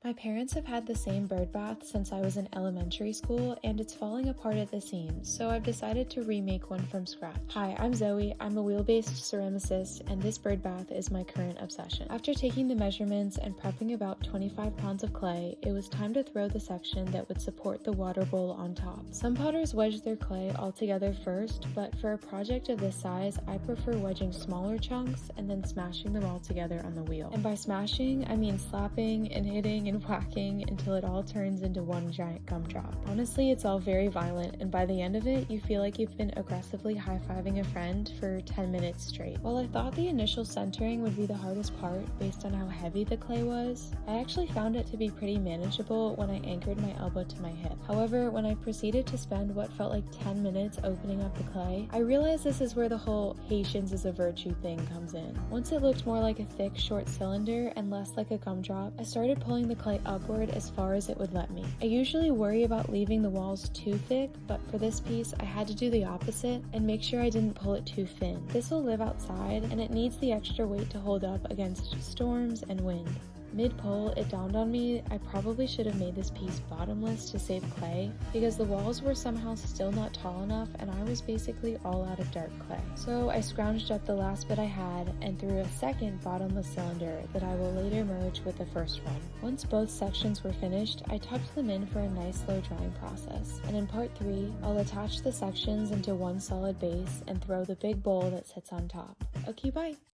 My parents have had the same bird bath since I was in elementary school, and it's falling apart at the seams, so I've decided to remake one from scratch. Hi, I'm Zoe. I'm a wheel-based ceramicist, and this bird bath is my current obsession. After taking the measurements and prepping about 25 pounds of clay, it was time to throw the section that would support the water bowl on top. Some potters wedge their clay all together first, but for a project of this size, I prefer wedging smaller chunks and then smashing them all together on the wheel. And by smashing, I mean slapping and hitting and whacking until it all turns into one giant gumdrop. Honestly, it's all very violent, and by the end of it, you feel like you've been aggressively high-fiving a friend for 10 minutes straight. While I thought the initial centering would be the hardest part based on how heavy the clay was, I actually found it to be pretty manageable when I anchored my elbow to my hip. However, when I proceeded to spend what felt like 10 minutes opening up the clay, I realized this is where the whole patience is a virtue thing comes in. Once it looked more like a thick, short cylinder and less like a gumdrop, I started pulling the clay upward as far as it would let me. I usually worry about leaving the walls too thick, but for this piece I had to do the opposite and make sure I didn't pull it too thin. This will live outside and it needs the extra weight to hold up against storms and wind. Mid-pull, it dawned on me I probably should have made this piece bottomless to save clay, because the walls were somehow still not tall enough and I was basically all out of dark clay. So I scrounged up the last bit I had and threw a second bottomless cylinder that I will later merge with the first one. Once both sections were finished, I tucked them in for a nice slow drying process, and in part 3, I'll attach the sections into one solid base and throw the big bowl that sits on top. Okay, bye!